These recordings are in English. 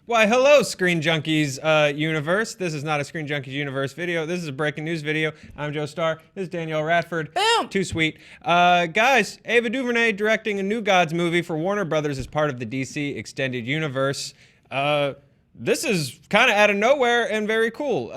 Why, hello, Screen Junkies universe. This is not a Screen Junkies universe video. This is a breaking news video. I'm Joe Starr. This is Danielle Radford. Boom! Too sweet. Guys, Ava DuVernay directing a New Gods movie for Warner Brothers as part of the DC Extended Universe. This is kind of out of nowhere and very cool.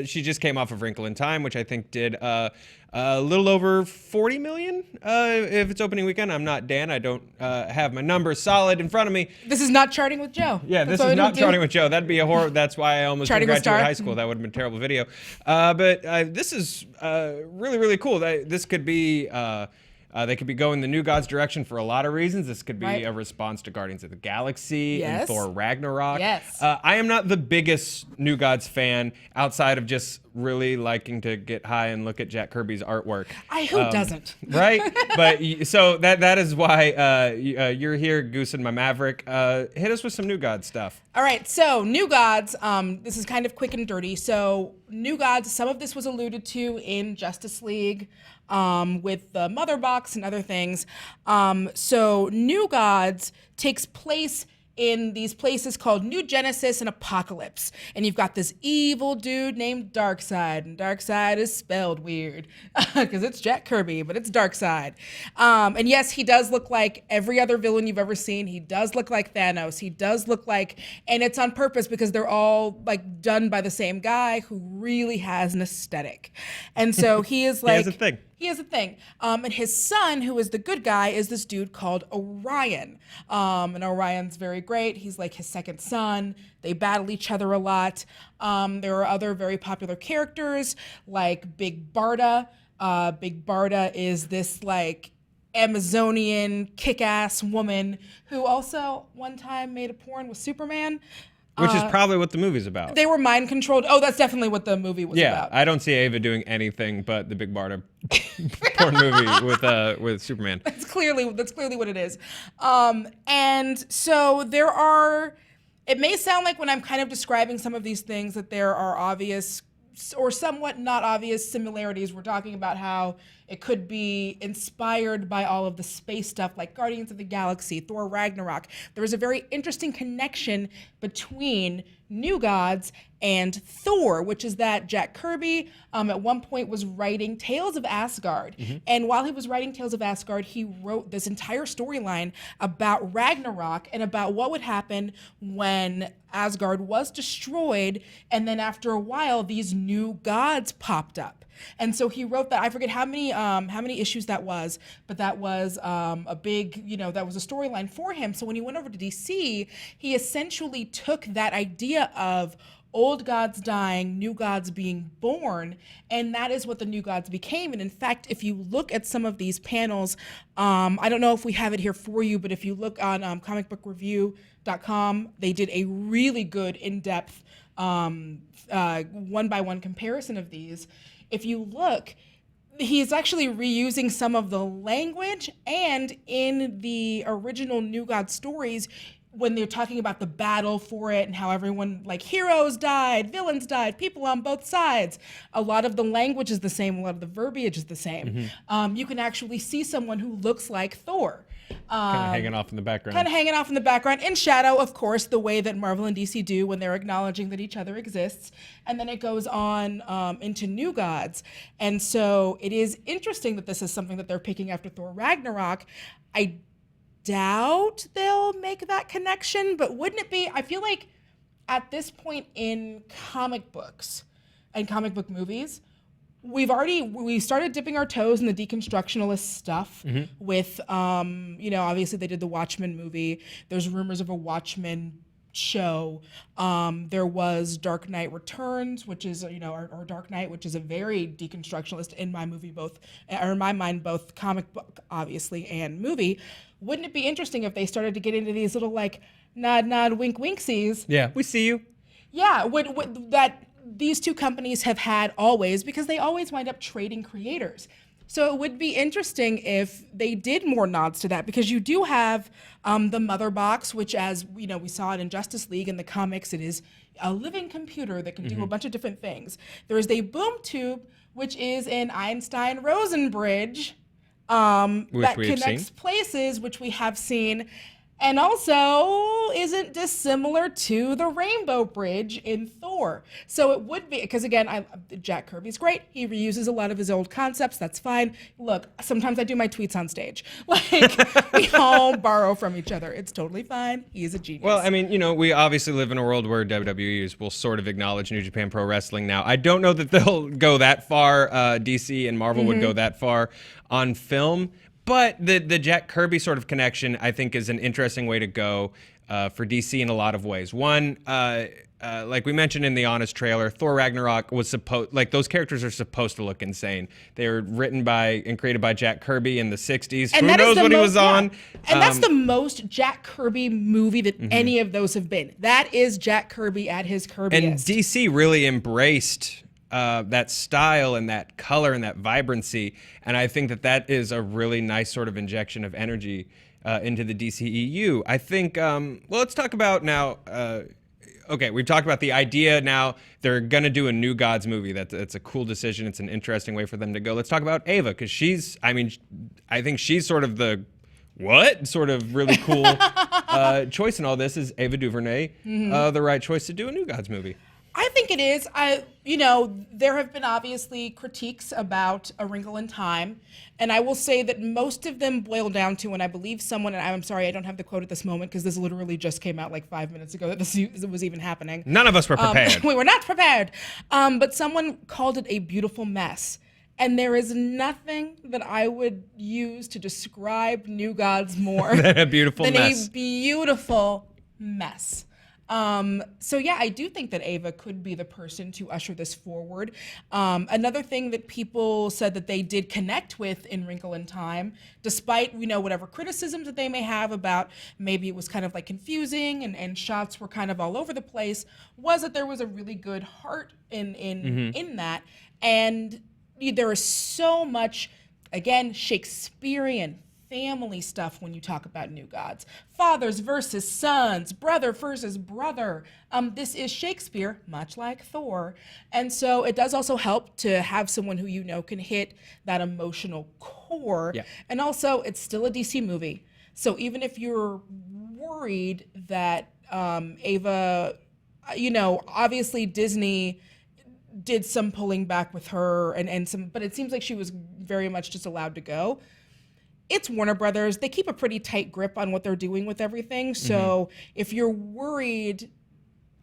She just came off of Wrinkle in Time, which I think did a little over 40 million if it's opening weekend. I'm not Dan. I don't have my numbers solid in front of me. This is not Charting with Joe. Yeah, this is not Charting with Joe. That'd be a horror. That's why I almost didn't graduate high school. That would have been a terrible video. But this is really, really cool. This could be... they could be going the New Gods direction for a lot of reasons. This could be a response to Guardians of the Galaxy and Thor Ragnarok. Yes. I am not the biggest New Gods fan outside of just really liking to get high and look at Jack Kirby's artwork. Who doesn't? Right? But so that is why you're here, Goose and my Maverick. Hit us with some New Gods stuff. All right, so New Gods, this is kind of quick and dirty. So New Gods, some of this was alluded to in Justice League with the Mother Box and other things. So New Gods takes place in these places called New Genesis and Apocalypse. And you've got this evil dude named Darkseid. And Darkseid is spelled weird because it's Jack Kirby, but it's Darkseid. And yes, he does look like every other villain you've ever seen. He does look like Thanos. He does look like, and it's on purpose because they're all like done by the same guy who really has an aesthetic. And so he is like... He has a thing. He has a thing. And his son, who is the good guy, is this dude called Orion. And Orion's very great. He's like his second son. They battle each other a lot. There are other very popular characters like Big Barda. Big Barda is this like Amazonian kick-ass woman who also one time made a porn with Superman. Which is probably what the movie's about. They were mind controlled. Oh, that's definitely what the movie was about. Yeah, I don't see Ava doing anything but the Big Barda porn movie with Superman. That's clearly what it is. And so there are. It may sound like when I'm kind of describing some of these things that there are obvious or somewhat not obvious similarities. We're talking about how it could be inspired by all of the space stuff like Guardians of the Galaxy, Thor Ragnarok. There is a very interesting connection between New Gods and Thor, which is that Jack Kirby at one point was writing Tales of Asgard. Mm-hmm. And while he was writing Tales of Asgard, he wrote this entire storyline about Ragnarok and about what would happen when Asgard was destroyed. And then after a while, these new gods popped up. And so he wrote that. I forget how many issues that was, but that was a big, that was a storyline for him. So when he went over to DC, he essentially took that idea of old gods dying, new gods being born, and that is what the New Gods became. And in fact, if you look at some of these panels, I don't know if we have it here for you, but if you look on comicbookreview.com, they did a really good in-depth one-by-one comparison of these. If you look, he's actually reusing some of the language, and in the original New God stories, when they're talking about the battle for it and how everyone, like heroes died, villains died, people on both sides, a lot of the language is the same, a lot of the verbiage is the same. Mm-hmm. You can actually see someone who looks like Thor. Kind of hanging off in the background. In shadow, of course, the way that Marvel and DC do when they're acknowledging that each other exists. And then it goes on into New Gods. And so it is interesting that this is something that they're picking after Thor Ragnarok. I doubt they'll make that connection, but wouldn't it be, I feel like at this point in comic books and comic book movies, we started dipping our toes in the deconstructionalist stuff with, obviously they did the Watchmen movie. There's rumors of a Watchmen show. There was Dark Knight Returns, which is, or Dark Knight, which is a very deconstructionalist in my mind, both comic book, obviously, and movie. Wouldn't it be interesting if they started to get into these little like nod, wink, winksies? Yeah, we see you. Yeah, that these two companies have had always, because they always wind up trading creators. So it would be interesting if they did more nods to that, because you do have the Mother Box, which, as we saw it in Justice League in the comics, it is a living computer that can do a bunch of different things. There is a boom tube, which is an Einstein-Rosen bridge that connects places, which we have seen. and also isn't dissimilar to the Rainbow Bridge in Thor. So it would be, because again, Jack Kirby's great. He reuses a lot of his old concepts. That's fine. Look, sometimes I do my tweets on stage. Like, we all borrow from each other. It's totally fine. He is a genius. Well, I mean, we obviously live in a world where WWE will sort of acknowledge New Japan Pro Wrestling now. I don't know that they'll go that far. DC and Marvel would go that far on film. But the Jack Kirby sort of connection, I think, is an interesting way to go for DC in a lot of ways. One, like we mentioned in the Honest trailer, Thor Ragnarok was those characters are supposed to look insane. They were written by and created by Jack Kirby in the 60s. And who knows what he was on? And that's the most Jack Kirby movie that any of those have been. That is Jack Kirby at his Kirbyest. And DC really embraced that style and that color and that vibrancy. And I think that is a really nice sort of injection of energy into the DCEU. I think, well, let's talk about now, okay, we've talked about the idea. Now they're going to do a New Gods movie. That's a cool decision. It's an interesting way for them to go. Let's talk about Ava, because I think she's sort of the sort of really cool choice in all this. Is Ava DuVernay the right choice to do a New Gods movie? I think it is. There have been obviously critiques about A Wrinkle in Time, and I will say that most of them boil down to, and I believe someone, and I'm sorry I don't have the quote at this moment because this literally just came out like 5 minutes ago that this was even happening. None of us were prepared. We were not prepared. But someone called it a beautiful mess. And there is nothing that I would use to describe New Gods more than a beautiful mess. A beautiful mess. So yeah, I do think that Ava could be the person to usher this forward. Another thing that people said that they did connect with in Wrinkle in Time, despite, whatever criticisms that they may have about maybe it was kind of like confusing and shots were kind of all over the place, was that there was a really good heart in that. And there is so much, again, Shakespearean family stuff when you talk about New Gods. Fathers versus sons, brother versus brother. This is Shakespeare, much like Thor. And so it does also help to have someone who can hit that emotional core. Yeah. And also, it's still a DC movie. So even if you're worried that Ava, obviously Disney did some pulling back with her and some, but it seems like she was very much just allowed to go. It's Warner Brothers. They keep a pretty tight grip on what they're doing with everything. So if you're worried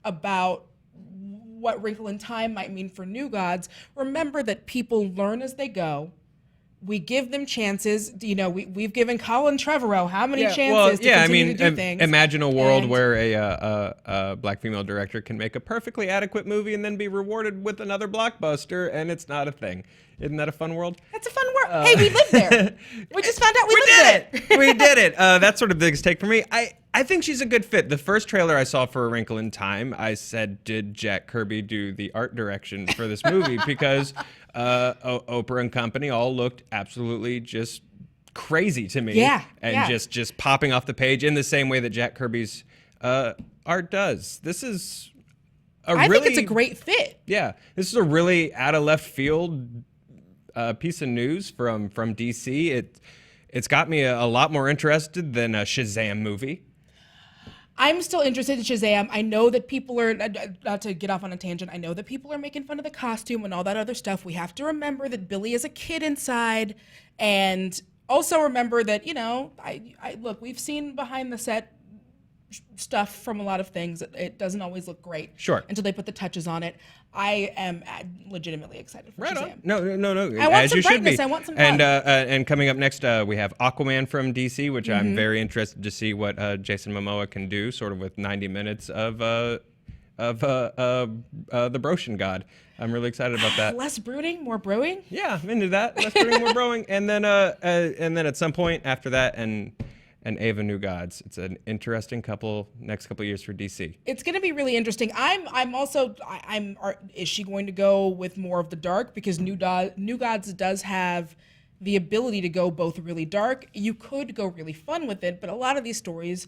about what Wrinkle in Time might mean for New Gods, remember that people learn as they go. We give them chances. We've given Colin Trevorrow how many chances to continue to do things. Imagine a world where a black female director can make a perfectly adequate movie and then be rewarded with another blockbuster, and it's not a thing. Isn't that a fun world? That's a fun world. Hey, we live there. We just found out we lived it. We did it. That's sort of the biggest take for me. I think she's a good fit. The first trailer I saw for A Wrinkle in Time, I said, did Jack Kirby do the art direction for this movie? Because Oprah and company all looked absolutely just crazy to me. Yeah. And just popping off the page in the same way that Jack Kirby's art does. This is I think it's a great fit. Yeah. This is a really out of left field piece of news from DC. It's got me a lot more interested than a Shazam movie. I'm still interested in Shazam. I know that people are, not to get off on a tangent, I know that people are making fun of the costume and all that other stuff. We have to remember that Billy is a kid inside. And also remember that, look, we've seen behind the set stuff from a lot of things. It doesn't always look great. Sure. Until they put the touches on it. I am legitimately excited for Shazam. No. I want some brightness. I want some fun. And coming up next, we have Aquaman from DC, which I'm very interested to see what Jason Momoa can do, sort of with 90 minutes of the Broshan God. I'm really excited about that. Less brooding, more brewing? Yeah, I'm into that. Less brooding, more brewing. And then at some point after that, and Ava New Gods. It's an interesting next couple years for DC. It's going to be really interesting. Is she going to go with more of the dark? Because New Gods does have the ability to go both really dark. You could go really fun with it, but a lot of these stories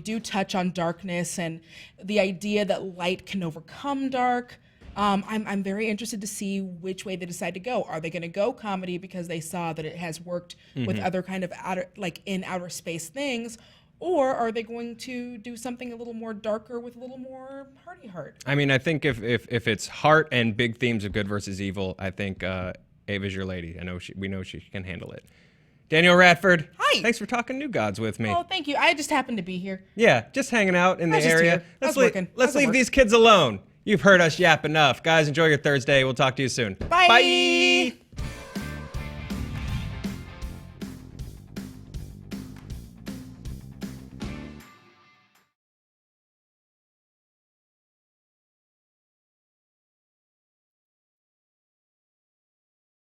do touch on darkness and the idea that light can overcome dark. I'm very interested to see which way they decide to go. Are they going to go comedy because they saw that it has worked with other kind of outer space things, Or are they going to do something a little more darker with a little more hearty heart? I mean, I think if it's heart and big themes of good versus evil, I think Ava's your lady. We know she can handle it. Danielle Radford. Hi. Thanks for talking New Gods with me. Oh, thank you. I just happened to be here. Yeah, just hanging out in the just area. here. I was working. Let's I was at leave work. these kids alone. You've heard us yap enough. Guys, enjoy your Thursday. We'll talk to you soon. Bye. Bye.